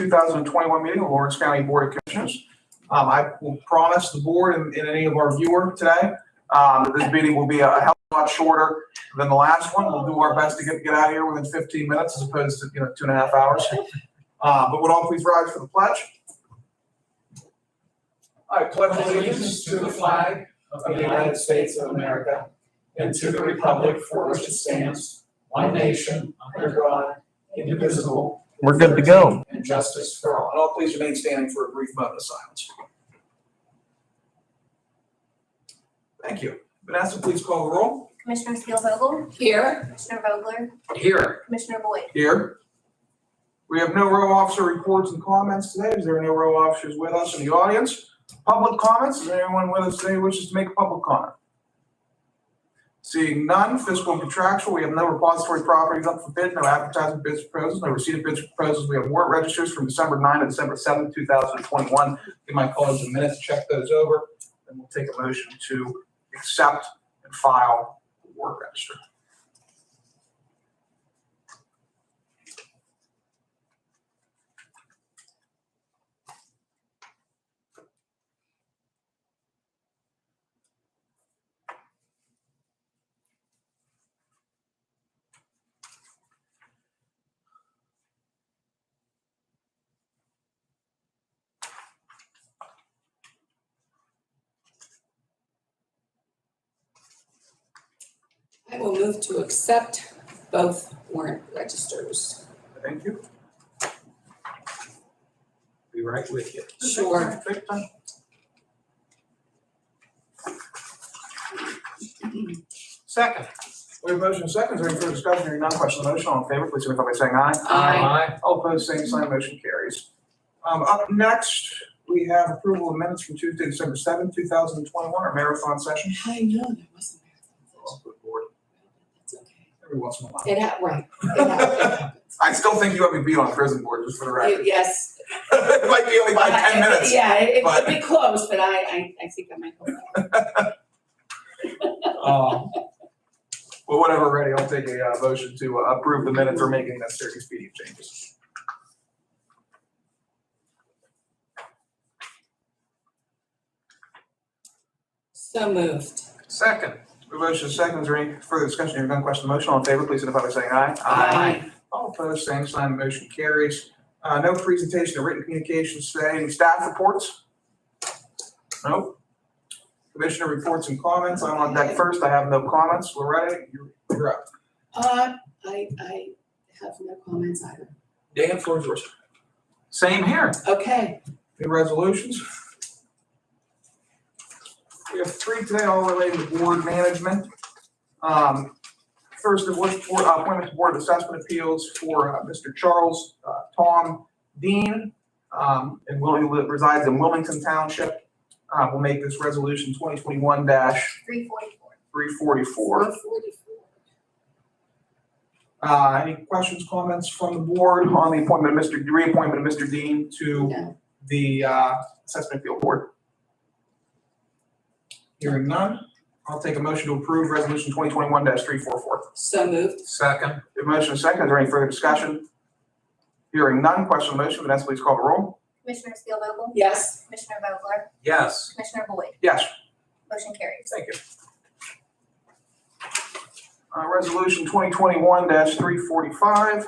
2021 meeting of Lawrence County Board of Commissioners. I will promise the board and any of our viewer today that this meeting will be a hell of a lot shorter than the last one. We'll do our best to get out of here within 15 minutes as opposed to 2.5 hours. But would all please rise for the pledge? I pledge allegiance to the flag of the United States of America and to the republic for which it stands, one nation, under God, indivisible. We're good to go. And justice for all. And all please remain standing for a brief moment of silence. Thank you. Vanessa, please call the roll. Commissioner Steele-Vogel? Here. Commissioner Vogler? Here. Commissioner Boyd? Here. We have no row officer reports and comments today. Is there no row officers with us in the audience? Public comments? Is there anyone with us today who wishes to make a public comment? Seeing none, fiscal and contractual, we have no repository properties up for bid, no advertising bids proposals, no receipt of bids proposals. We have warrant registers from December 9 to December 7, 2021. Give my colleagues a minute to check those over, and we'll take a motion to accept and file the warrant register. I will move to accept both warrant registers. Thank you. Be right with you. Sure. Take your time. Second. We have motion second. Is there any further discussion? Hearing none, question on the motion. All in favor, please signify by saying aye. Aye. All opposed, same sign. Motion carries. Up next, we have approval of minutes from Tuesday, December 7th, 2021, our marathon session. I know, there wasn't Off the board That's okay. every once in a while. Right. It happens. I still think you have me beat on prison board, just for the record. Yes. It might be only by 10 minutes. Yeah, it but- would be close, but I think I might go back. Well, whenever ready, I'll take a motion to approve the minutes or make any necessary expedient changes. So moved. Second. The motion is second. Is there any further discussion? Hearing none, question on the motion. All in favor, please signify by saying aye. Aye. All opposed, same sign. Motion carries. No presentation or written communications today. Any staff reports? Nope. Commissioner reports and comments. I'm on deck first. I have no comments. Loretta, you're up. I have no comments either. Dan, floor is yours. Same here. Okay. Any resolutions? We have three today, all related to board management. First of which, appointment to Board of Assessment Appeals for Mr. Charles Tom Dean, and resides in Wilmington Township. We'll make this resolution 2021-344. 344. Any questions, comments from the board on the appointment of reappointment of Mr. Dean to No. the Assessment Appeal Board? Hearing none, I'll take a motion to approve resolution 2021-344. So moved. Second. The motion is second. Is there any further discussion? Hearing none, question on the motion. Vanessa, please call the roll. Commissioner Steele-Vogel? Yes. Commissioner Vogler? Yes. Commissioner Boyd? Yes. Motion carries. Thank you. Resolution 2021-345.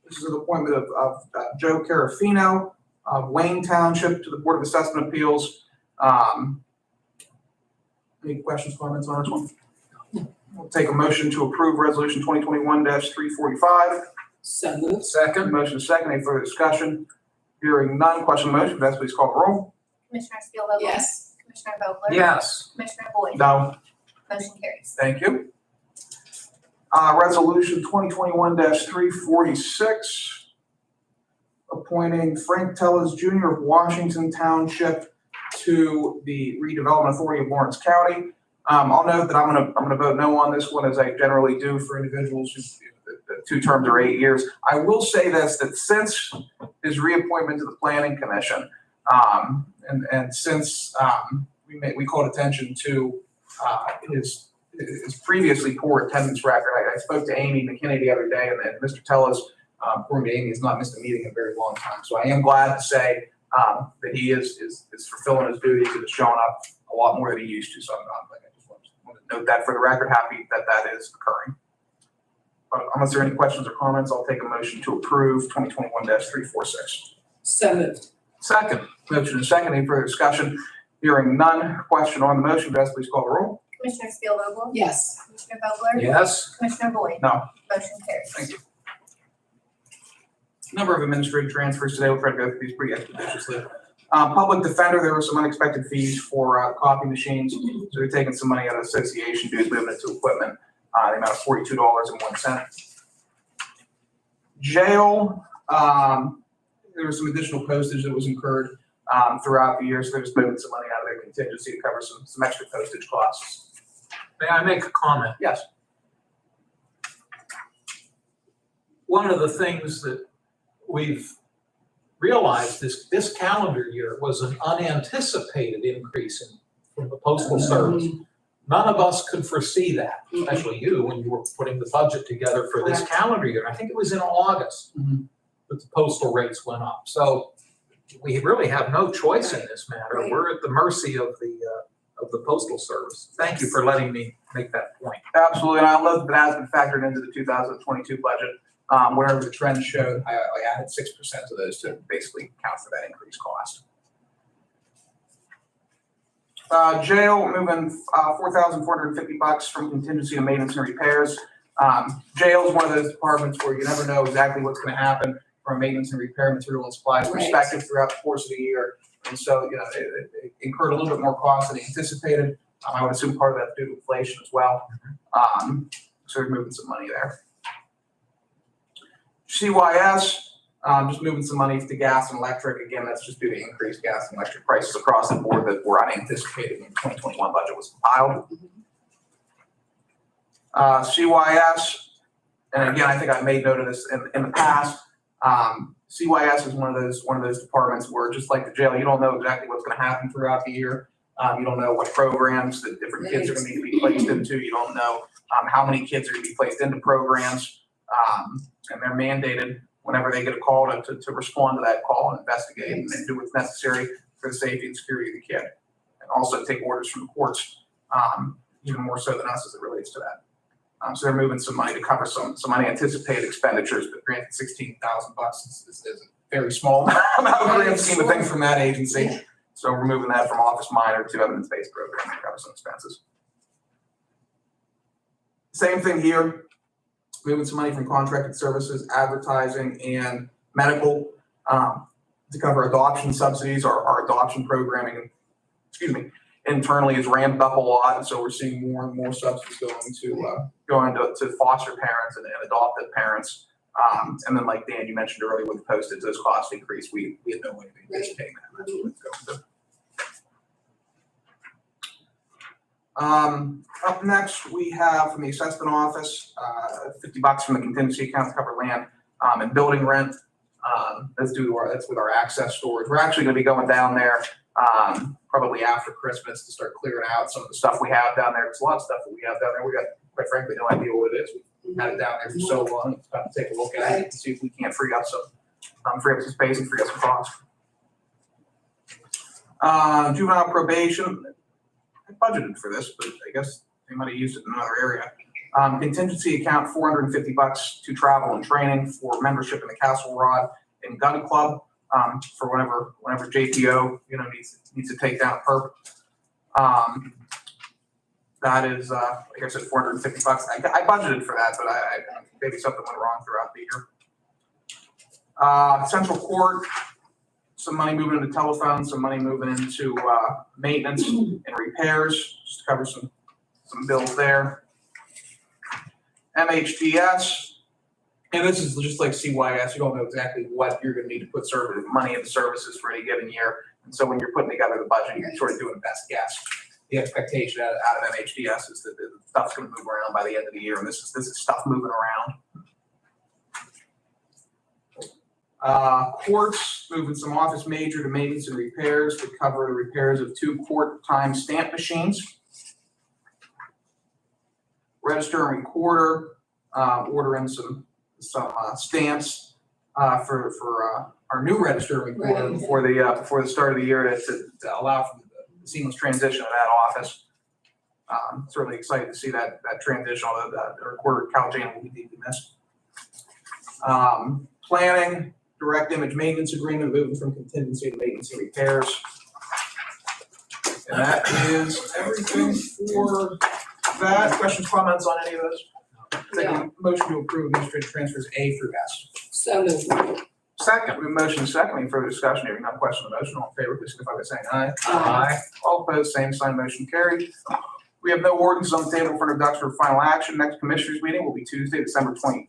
This is an appointment of Joe Carafino of Wayne Township to the Board of Assessment Appeals. Any questions, comments on this one? We'll take a motion to approve resolution 2021-345. So moved. Second. Motion is second. Any further discussion? Hearing none, question on the motion. Vanessa, please call the roll. Commissioner Steele-Vogel? Yes. Commissioner Vogler? Yes. Commissioner Boyd? No. Motion carries. Thank you. Resolution 2021-346, appointing Frank Tellez Jr. of Washington Township to the Redevelopment Authority of Lawrence County. I'll note that I'm gonna vote no on this one, as I generally do for individuals who the 2 terms are 8 years. I will say this, that since his reappointment to the Planning Commission, and since we called attention to his previously poor attendance record. I spoke to Amy McKinney the other day, and Mr. Tellez Poor Amy has not missed a meeting in a very long time. So I am glad to say that he is fulfilling his duties and is showing up a lot more than he used to. So I just want to note that for the record, happy that that is occurring. But unless there are any questions or comments, I'll take a motion to approve 2021-346. So moved. Second, motion and second, any further discussion? Hearing none, question on the motion, Vanessa, please call the roll. Commissioner Spielvogel? Yes. Commissioner Vogler? Yes. Commissioner Boyd? No. Motion carries. Thank you. Number of administrative transfers today. We'll try to go through these pretty expeditiously. Public defender, there were some unexpected fees for copy machines. So they're taking some money out of association dues, moving it to equipment. The amount of $42.01. Jail, there was some additional postage that was incurred throughout the year, so they're just moving some money out of their contingency to cover some extra postage costs. May I make a comment? Yes. One of the things that we've realized this calendar year was an unanticipated increase from the Postal Service. None of us could foresee that, especially you, when you were putting the budget together for this calendar year. I think it was in August that the postal rates went up. So we really have no choice in this matter. Right. We're at the mercy of the Postal Service. Thank you for letting me make that point. Absolutely, and I love that that has been factored into the 2022 budget. Whatever the trend showed, I added 6% of those to basically account for that increased cost. Jail, moving $4,450 from contingency to maintenance and repairs. Jail is one of those departments where you never know exactly what's going to happen from a maintenance and repair material and supplies perspective throughout the course of the year. And so, it incurred a little bit more cost than anticipated. I would assume part of that's due to inflation as well. So we're moving some money there. CYS, just moving some money to gas and electric. Again, that's just due to increased gas and electric prices across the board that were unanticipated when the 2021 budget was compiled. CYS, and again, I think I've made note of this in the past. CYS is one of those departments where, just like the jail, you don't know exactly what's going to happen throughout the year. You don't know what programs that different kids are going to need to be placed into. You don't know how many kids are going to be placed into programs. And they're mandated whenever they get a call to respond to that call and investigate and do what's necessary for the safety and security of the kid. And also take orders from the courts, even more so than us as it relates to that. So they're moving some money to cover some unanticipated expenditures, but granted $16,000 is a very small amount of grand scheme of things from that agency. So we're moving that from office minor to evidence-based program to cover some expenses. Same thing here. Moving some money from contracted services, advertising, and medical to cover adoption subsidies. Our adoption programming, internally is ramped up a lot, and so we're seeing more and more subsidies going to foster parents and adoptive parents. And then, like Dan, you mentioned earlier, with the postage, those costs increase. We had no way of anticipating that. That's what it's going to. Up next, we have from the assessment office, $50 from the contingency account to cover land and building rent. That's with our access storage. We're actually going to be going down there probably after Christmas to start clearing out some of the stuff we have down there. There's a lot of stuff that we have down there. We got, quite frankly, no idea what it is. We've had it down there for so long. It's time to take a look at it and see if we can't free up some space and free up some cost. Juvenile probation. I budgeted for this, but I guess they might have used it in another area. Contingency account, $450 to travel and training for membership in the Castle Rod and Gun Club, for whenever JPO, needs to take down a perp. That is, like I said, $450. I budgeted for that, but maybe something went wrong throughout the year. Central Court, some money moving into telephone, some money moving into maintenance and repairs, just to cover some bills there. MHTS, and this is just like CYS, you don't know exactly what you're going to need to put money into services for any given year. And so when you're putting together the budget, you're sort of doing the best guess. The expectation out of MHTS is that the stuff's going to move around by the end of the year, and this is stuff moving around. Courts, moving some office major to maintenance and repairs to cover the repairs of 2 court-time stamp machines. Register and recorder, ordering some stamps for our new register recorder Right. before the start of the year to allow for the seamless transition of that office. Certainly excited to see that transition, although the recorder Cal Jane will be deeply missed. Planning, direct image maintenance agreement, moving from contingency to maintenance and repairs. And that is everything for that. Questions, comments on any of those? Take a motion to approve administrative transfers A through S. So moved. Second, we have a motion and a second. Any further discussion? Hearing none, question on the motion. All in favor, please signify by saying aye. Aye. All opposed, same sign, motion carried. We have no ordinance on the table for introduction or final action. Next commissioners meeting will be Tuesday, December 21st,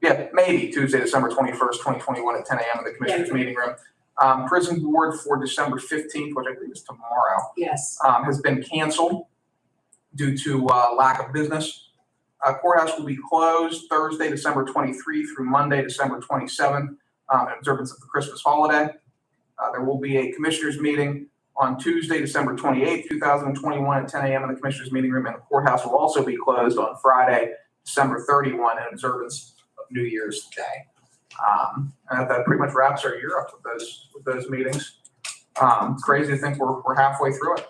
2021 at 10 a.m. in the commissioners meeting room. Prison board for December 15th, which I believe is tomorrow, Yes. has been canceled due to lack of business. Courthouse will be closed Thursday, December 23 through Monday, December 27, in observance of the Christmas holiday. There will be a commissioners meeting on Tuesday, December 28, 2021 at 10 a.m. in the commissioners meeting room, and the courthouse will also be closed on Friday, December 31 in observance of New Year's Day. And that pretty much wraps our year up with those meetings. Crazy to think we're halfway through it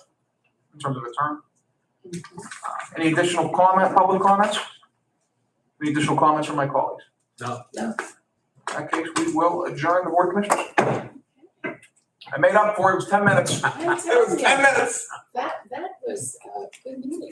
in terms of a term. Any additional public comments? Any additional comments from my colleagues? No. In that case, we will adjourn the board of commissioners. I made up for it. It was 10 minutes. I'm It was telling 10 you, minutes. that was a good meeting.